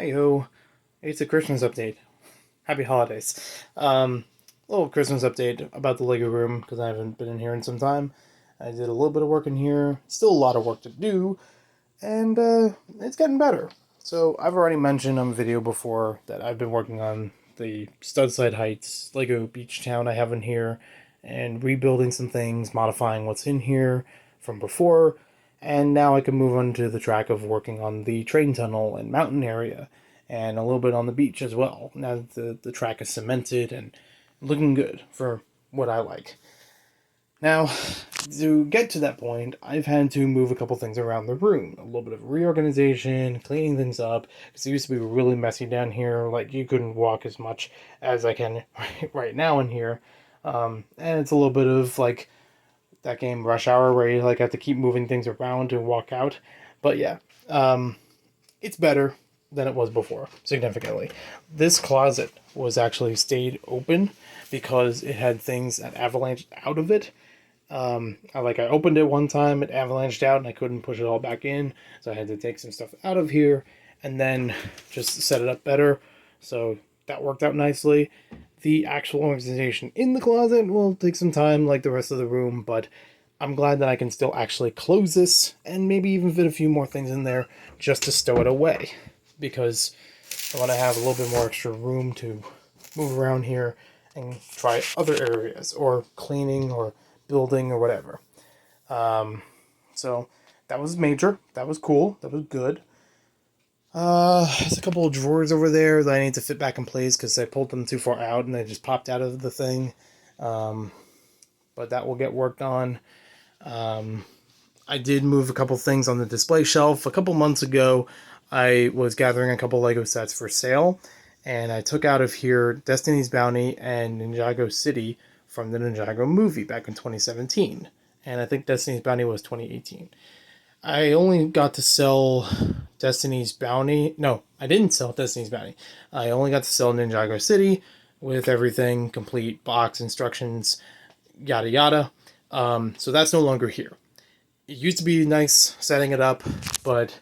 Hey ho, it's a Christmas update. Happy holidays. Little Christmas update about the Lego room because I haven't been in here in some time. I did a little bit of work in here, still a lot of work to do, and it's getting better. So I've already mentioned on video before that I've been working on the Studside Heights Lego Beach Town I have in here, and rebuilding some things, modifying what's in here from before, and now I can move on to the track of working on the train tunnel and mountain area, and a little bit on the beach as well. Now that the track is cemented and looking good for what I like. Now, to get to that point, I've had to move a couple things around the room. A little bit of reorganization, cleaning things up, because it used to be really messy down here. Like, you couldn't walk as much as I can right now in here. And it's a little bit of, like, that game Rush Hour where you, like, have to keep moving things around to walk out. But yeah, it's better than it was before, significantly. This closet was actually stayed open because it had things that avalanched out of it. I opened it one time, it avalanched out, and I couldn't push it all back in, so I had to take some stuff out of here and then just set it up better. So that worked out nicely. The actual organization in the closet will take some time, like the rest of the room, but I'm glad that I can still actually close this and maybe even fit a few more things in there just to stow it away, because I want to have a little bit more extra room to move around here and try other areas or cleaning or building or whatever. So that was major. That was cool. That was good. There's a couple of drawers over there that I need to fit back in place because I pulled them too far out and they just popped out of the thing. But that will get worked on. I did move a couple things on the display shelf. A couple months ago, I was gathering a couple Lego sets for sale, and I took out of here Destiny's Bounty and Ninjago City from the Ninjago movie back in 2017. And I think Destiny's Bounty was 2018. I only got to sell Destiny's Bounty. No, I didn't sell Destiny's Bounty. I only got to sell Ninjago City with everything complete, box, instructions, yada yada. So that's no longer here. It used to be nice setting it up, but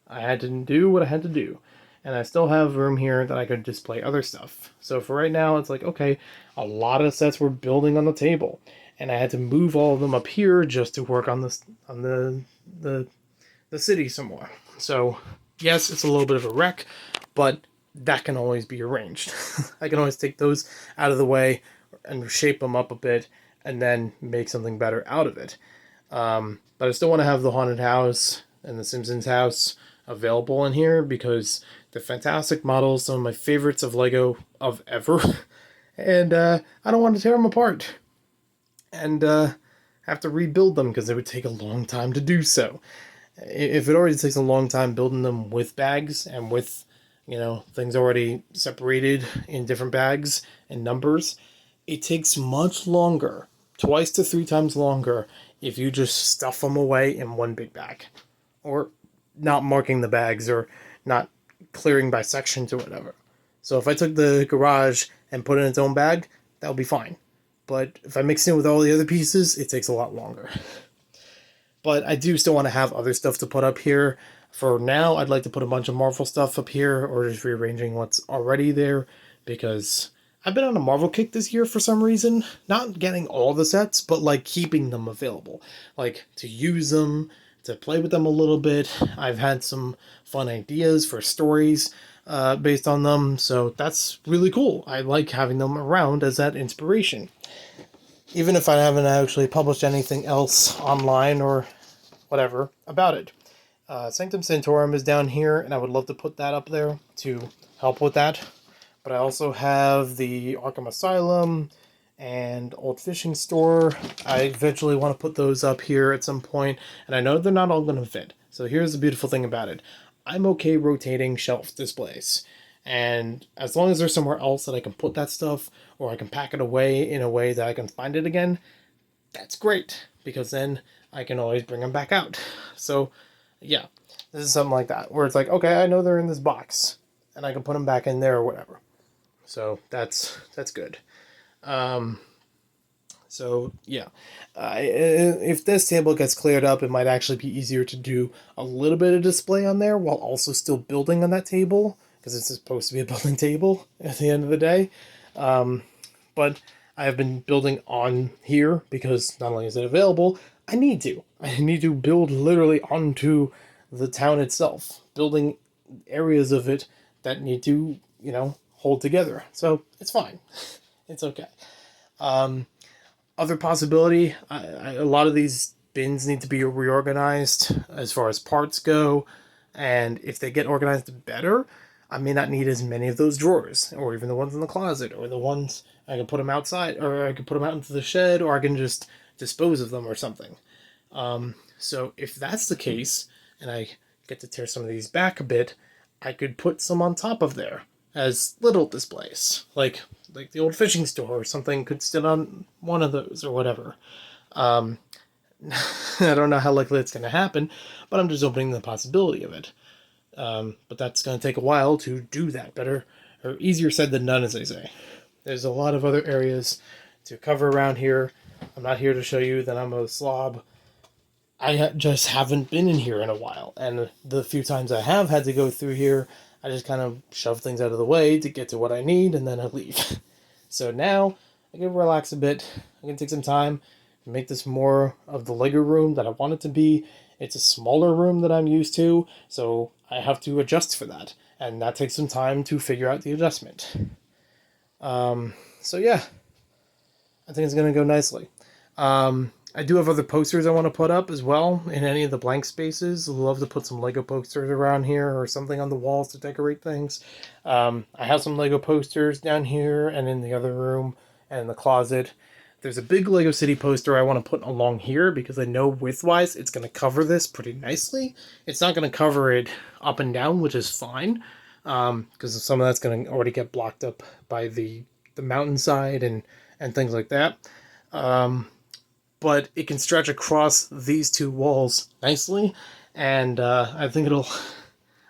I had to do what I had to do. And I still have room here that I could display other stuff. So for right now, it's like, okay, a lot of sets were building on the table. And I had to move all of them up here just to work on this on the city some more. So yes, it's a little bit of a wreck, but that can always be arranged. I can always take those out of the way and shape them up a bit and then make something better out of it. But I still want to have the haunted house and the Simpsons house available in here because they're fantastic models, some of my favorites of Lego of ever. And I don't want to tear them apart and have to rebuild them because it would take a long time to do so. If it already takes a long time building them with bags and with, things already separated in different bags and numbers, it takes much longer, twice to three times longer, if you just stuff them away in one big bag. Or not marking the bags or not clearing by sections or whatever. So if I took the garage and put it in its own bag, that would be fine. But if I mix it with all the other pieces, it takes a lot longer. But I do still want to have other stuff to put up here. For now, I'd like to put a bunch of Marvel stuff up here or just rearranging what's already there because I've been on a Marvel kick this year for some reason. Not getting all the sets, but like keeping them available. Like to use them, to play with them a little bit. I've had some fun ideas for stories based on them, so that's really cool. I like having them around as that inspiration. Even if I haven't actually published anything else online or whatever about it. Sanctum Sanctorum is down here, and I would love to put that up there to help with that. But I also have the Arkham Asylum and Old Fishing Store. I eventually want to put those up here at some point, and I know they're not all going to fit. So here's the beautiful thing about it. I'm okay rotating shelf displays. And as long as there's somewhere else that I can put that stuff, or I can pack it away in a way that I can find it again, that's great, because then I can always bring them back out. So, yeah, this is something like that, where it's like, okay, I know they're in this box, and I can put them back in there or whatever. So that's good. So yeah, if this table gets cleared up, it might actually be easier to do a little bit of display on there while also still building on that table, because it's supposed to be a building table at the end of the day. But I have been building on here because not only is it available, I need to. I need to build literally onto the town itself, building areas of it that need to, hold together. So it's fine. It's okay. Other possibility, a lot of these bins need to be reorganized as far as parts go, and if they get organized better, I may not need as many of those drawers, or even the ones in the closet, or the ones I can put them outside, or I can put them out into the shed, or I can just dispose of them or something. So if that's the case, and I get to tear some of these back a bit, I could put some on top of there as little displays, like the old fishing store or something could sit on one of those or whatever. I don't know how likely it's going to happen, but I'm just opening the possibility of it. But that's going to take a while to do that. Better or easier said than done, as they say. There's a lot of other areas to cover around here. I'm not here to show you that I'm a slob. I just haven't been in here in a while, and the few times I have had to go through here, I just kind of shove things out of the way to get to what I need, and then I leave. So now I can relax a bit. I can take some time and make this more of the Lego room that I want it to be. It's a smaller room that I'm used to, so I have to adjust for that, and that takes some time to figure out the adjustment. So yeah, I think it's going to go nicely. I do have other posters I want to put up as well in any of the blank spaces. I'd love to put some Lego posters around here or something on the walls to decorate things. I have some Lego posters down here and in the other room and in the closet. There's a big Lego City poster I want to put along here because I know width-wise it's going to cover this pretty nicely. It's not going to cover it up and down, which is fine, because some of that's going to already get blocked up by the mountainside and things like that. But it can stretch across these two walls nicely, and I think it'll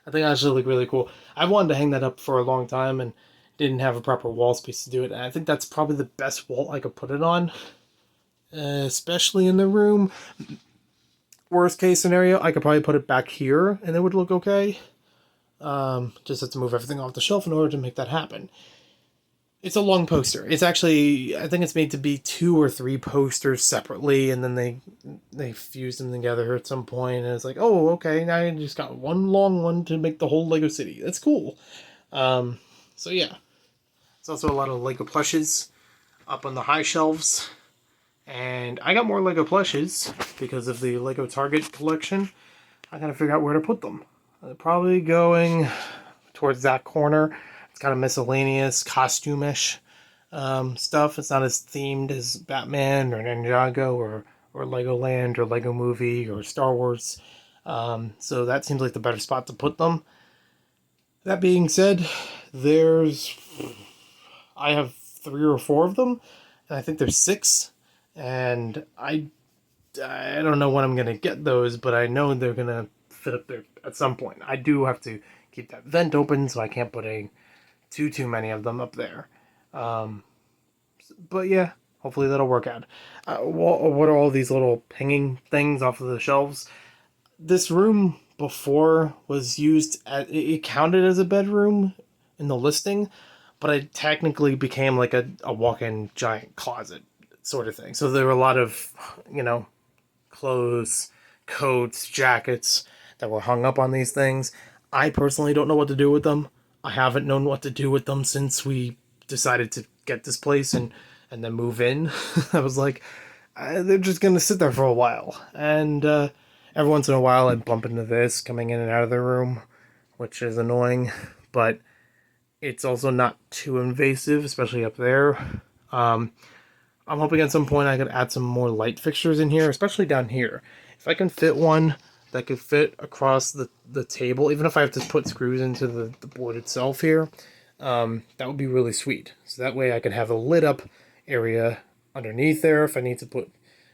actually look really cool. I wanted to hang that up for a long time and didn't have a proper wall space to do it, and I think that's probably the best wall I could put it on, especially in the room. Worst case scenario, I could probably put it back here and it would look okay. Just have to move everything off the shelf in order to make that happen. It's a long poster. It's actually, I think it's made to be 2 or 3 posters separately, and then they fused them together at some point, and it's like, oh, okay, now you just got one long one to make the whole Lego City. That's cool. So yeah. There's also a lot of Lego plushes up on the high shelves, and I got more Lego plushes because of the Lego Target collection. I gotta figure out where to put them. Probably going towards that corner. It's kind of miscellaneous, costume-ish stuff. It's not as themed as Batman or Ninjago or Legoland or Lego Movie or Star Wars. So that seems like the better spot to put them. That being said, I have 3 or 4 of them, and I think there's 6. And I don't know when I'm going to get those, but I know they're going to fit up there at some point. I do have to keep that vent open, so I can't put too many of them up there. But yeah, hopefully that'll work out. What are all these little hanging things off of the shelves? This room before was used it counted as a bedroom in the listing, but it technically became like a walk-in giant closet sort of thing. So there were a lot of, clothes, coats, jackets that were hung up on these things. I personally don't know what to do with them. I haven't known what to do with them since we decided to get this place and then move in. I was like, they're just going to sit there for a while. And every once in a while I bump into this coming in and out of the room, which is annoying. But it's also not too invasive, especially up there. I'm hoping at some point I could add some more light fixtures in here, especially down here. If I can fit one that could fit across the table, even if I have to put screws into the board itself here, that would be really sweet. So that way I could have a lit up area underneath there if I need to put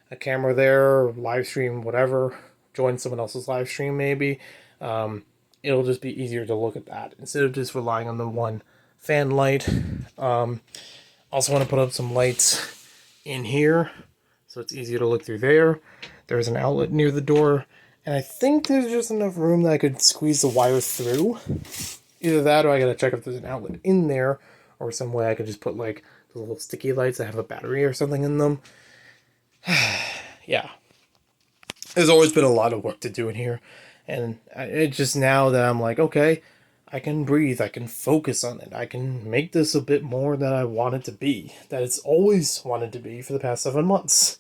a camera there, or live stream, whatever, join someone else's live stream maybe. It'll just be easier to look at that instead of just relying on the one fan light. Also want to put up some lights in here so it's easier to look through there. There's an outlet near the door, and I think there's just enough room that I could squeeze the wire through Either that or I gotta check if there's an outlet in there or some way I could just put like the little sticky lights that have a battery or something in them. Yeah. There's always been a lot of work to do in here. And it's just now that I'm like, okay, I can breathe. I can focus on it. I can make this a bit more than I want it to be. That it's always wanted to be for the past 7 months.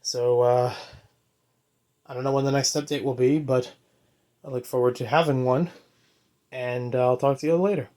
So, I don't know when the next update will be, but I look forward to having one. And I'll talk to you later.